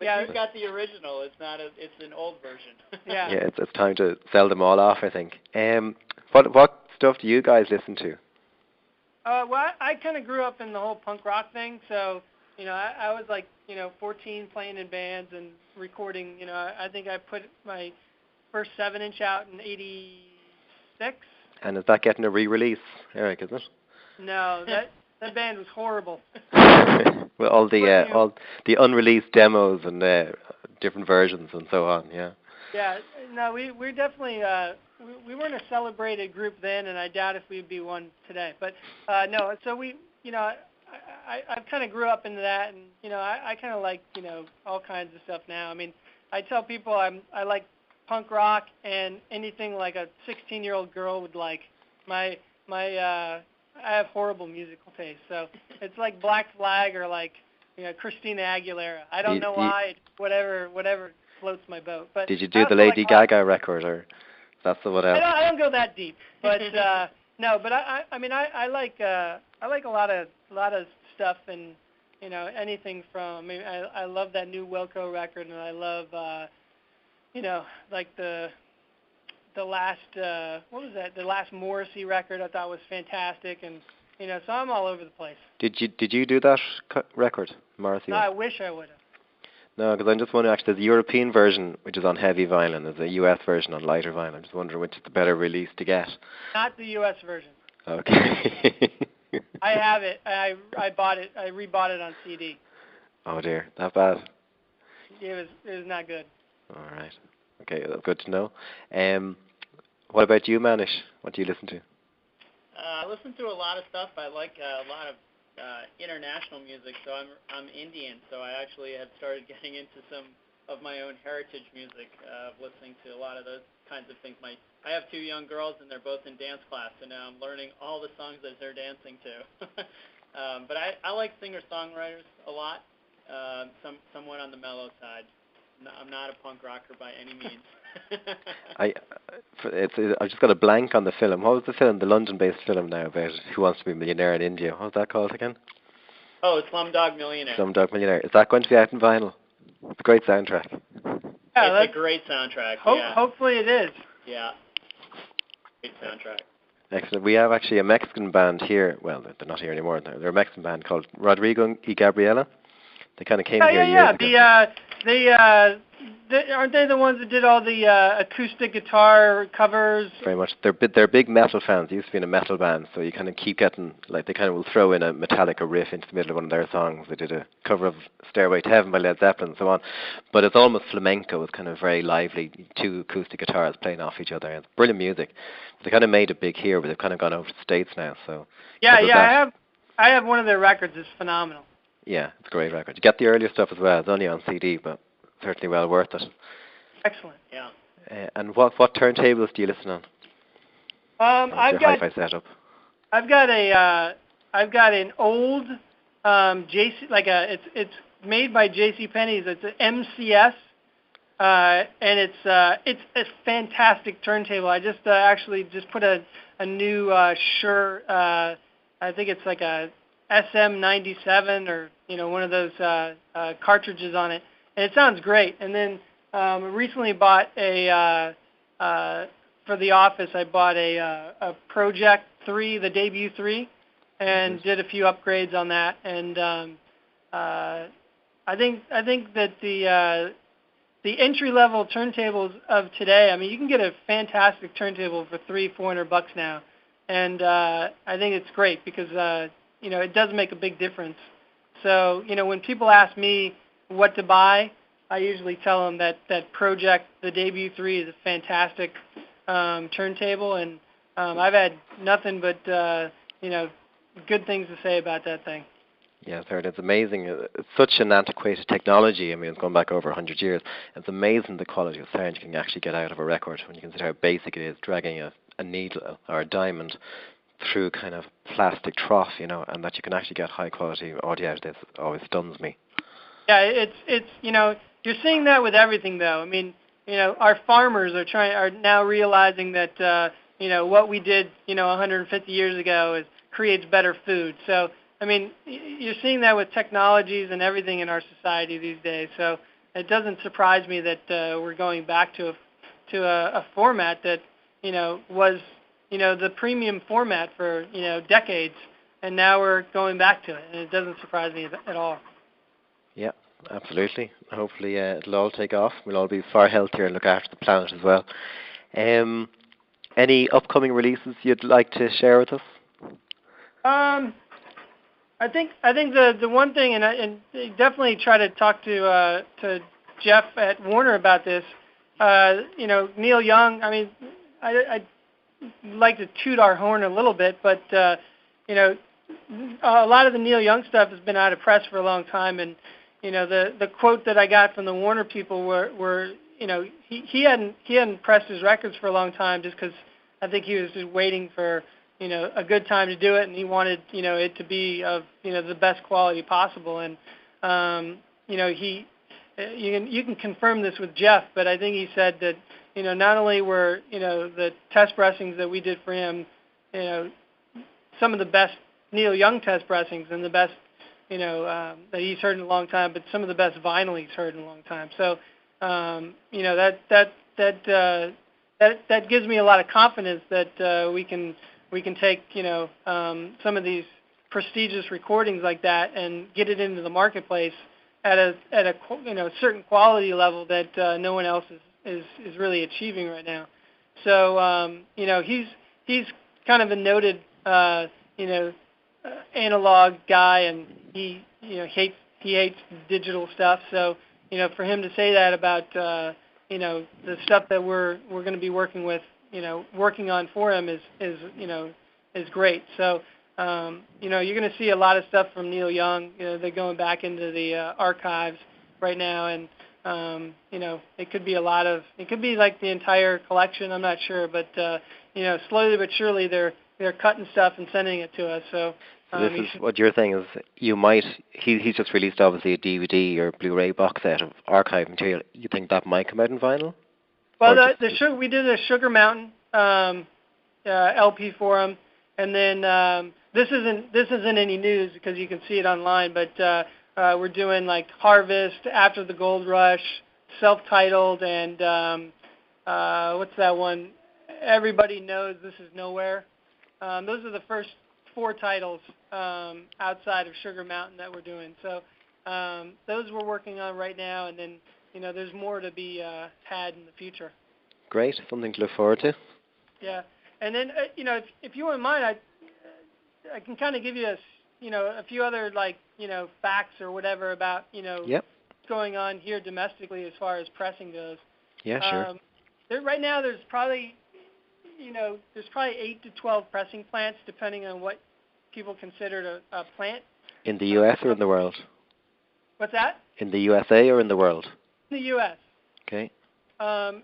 But yeah, you've got the original. It's not it's an old version. yeah. Yeah, it's time to sell them all off, I think. What stuff do you guys listen to? Well, I kind of grew up in the whole punk rock thing, so I was like 14 playing in bands and recording. I think I put my first 7-inch out in '86. And is that getting a re-release, Eric? Is it? No, that band was horrible. With all the unreleased demos and different versions and so on. Yeah. Yeah, no, we're definitely we weren't a celebrated group then, and I doubt if we'd be one today. But no, so I kind of grew up into that, and I kind of like all kinds of stuff now. I mean, I tell people I like punk rock and anything like a 16-year-old girl would like. I have horrible musical taste, so it's like Black Flag or like Christina Aguilera. I don't know why. Whatever floats my boat. But did you do the Lady Gaga record, or that's the what else? I don't go that deep, but no. But I mean I like a lot of stuff, and anything from. I mean I love that new Wilco record, and I love like the last what was that? The last Morrissey record I thought was fantastic, and so I'm all over the place. Did you do that record, Morrissey? No, I wish I would have. No, because I'm just wondering, actually, there's a European version, which is on heavy vinyl, and there's a US version on lighter vinyl. I'm just wondering which is the better release to get. Not the US version. Okay. I have it. I bought it. I rebought it on CD. Oh, dear. That bad? It was not good. All right. Okay, that's good to know. What about you, Manish? What do you listen to? I listen to a lot of stuff. I like a lot of international music. So I'm Indian, so I actually have started getting into some of my own heritage music, listening to a lot of those kinds of things. I have 2 young girls, and they're both in dance class, so now I'm learning all the songs that they're dancing to. But I like singer-songwriters a lot, somewhat on the mellow side. I'm not a punk rocker by any means. I just got a blank on the film. What was the film? The London-based film now about Who Wants to Be a Millionaire in India. What was that called again? Oh, Slumdog Millionaire. Slumdog Millionaire. Is that going to be out in vinyl? It's a great soundtrack. Yeah, it's a great soundtrack. Yeah. Hopefully it is. Yeah. Great soundtrack. Excellent. We have actually a Mexican band here. Well, they're not here anymore. They're a Mexican band called Rodrigo y Gabriela. They kind of came here years ago. Aren't they the ones that did all the acoustic guitar covers? Very much. They're big metal fans. They used to be in a metal band, so you kind of keep getting, like, they kind of will throw in a Metallica riff into the middle of one of their songs. They did a cover of Stairway to Heaven by Led Zeppelin and so on. But it's almost flamenco. It's kind of very lively, 2 acoustic guitars playing off each other. It's brilliant music. They kind of made it big here, but they've kind of gone over to the States now. So yeah, I have one of their records. It's phenomenal. Yeah, it's a great record. You get the earlier stuff as well. It's only on CD, but certainly well worth it. Excellent. Yeah. And what turntables do you listen on? I've got hi-fi setup. I've got an old JC, it's made by JCPenney's. It's an MCS, and it's a fantastic turntable. I just actually just put a new Shure. I think it's like a SM97 or one of those cartridges on it, and it sounds great. And then recently bought for the office. I bought a Project 3, the Debut 3, and did a few upgrades on that. And I think that the entry level turntables of today. I mean, you can get a fantastic turntable for $300-400 now, and I think it's great because it does make a big difference. So, when people ask me what to buy, I usually tell them that Project, the Debut 3, is a fantastic turntable, and I've had nothing but good things to say about that thing. Yeah, I've heard it's amazing. It's such an antiquated technology. I mean, it's gone back over 100 years. It's amazing the quality of sound you can actually get out of a record when you consider how basic it is, dragging a needle or a diamond through kind of plastic trough, and that you can actually get high quality audio out of this always stuns me. Yeah, it's you're seeing that with everything though. I mean, our farmers are now realizing that what we did 150 years ago creates better food. So I mean, you're seeing that with technologies and everything in our society these days. So it doesn't surprise me that we're going back to a format that was the premium format for decades, and now we're going back to it, and it doesn't surprise me at all. Yeah, absolutely. Hopefully it'll all take off. We'll all be far healthier and look after the planet as well. Any upcoming releases you'd like to share with us? I think the one thing, and definitely try to talk to Jeff at Warner about this. Neil Young. I mean, I'd like to toot our horn a little bit, but a lot of the Neil Young stuff has been out of press for a long time, and the quote that I got from the Warner people were he hadn't pressed his records for a long time just because I think he was just waiting for a good time to do it, and he wanted it to be of the best quality possible. And you can confirm this with Jeff, but I think he said that not only were the test pressings that we did for him some of the best Neil Young test pressings and the best that he's heard in a long time, but some of the best vinyl he's heard in a long time. So that gives me a lot of confidence that we can take some of these prestigious recordings like that and get it into the marketplace at a certain quality level that no one else is really achieving right now. So he's kind of a noted analog guy, and he hates digital stuff. So for him to say that about the stuff that we're going to be working on for him is great. So you're going to see a lot of stuff from Neil Young. They're going back into the archives right now, and it could be like the entire collection. I'm not sure, but slowly but surely they're cutting stuff and sending it to us. So this is what you're saying is he's just released obviously a DVD or Blu-ray box set of archive material. You think that might come out in vinyl? Well, we did a Sugar Mountain LP for him, and then this isn't any news because you can see it online, but we're doing like Harvest, After the Gold Rush, self-titled, and what's that one? Everybody Knows This Is Nowhere. Those are the first 4 titles outside of Sugar Mountain that we're doing. So those we're working on right now, and then there's more to be had in the future. Great, something to look forward to. Yeah, and then if you wouldn't mind, I can kind of give you a few other facts or whatever about Yep. what's going on here domestically as far as pressing goes. Yeah, sure. Right now there's probably 8 to 12 pressing plants, depending on what people consider a plant. In the U.S. or in the world? What's that? In the USA or in the world? In the U.S. Okay. And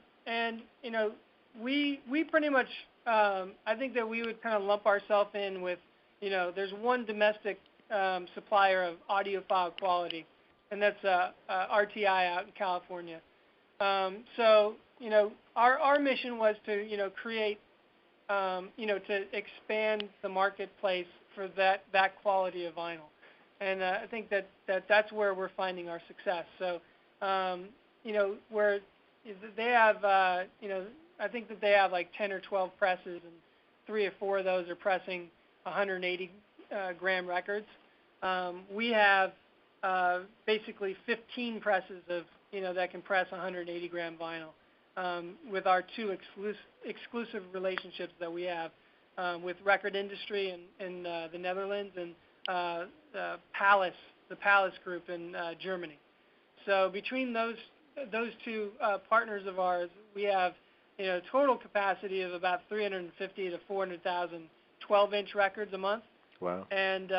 we pretty much I think that we would kind of lump ourselves in with there's one domestic supplier of audiophile quality, and that's RTI out in California. So our mission was to create to expand the marketplace for that quality of vinyl, and I think that's where we're finding our success. So where they have I think that they have like 10 or 12 presses, and 3 or 4 of those are pressing 180 gram records. We have basically 15 presses of that can press 180 gram vinyl, with our 2 exclusive relationships that we have with Record Industry in the Netherlands and the Palace Group in Germany. So between those 2 partners of ours, we have total capacity of about 350 to 400,000 12-inch records a month. Wow. And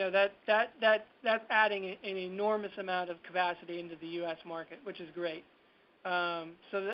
that's adding an enormous amount of capacity into the U.S. market, which is great. So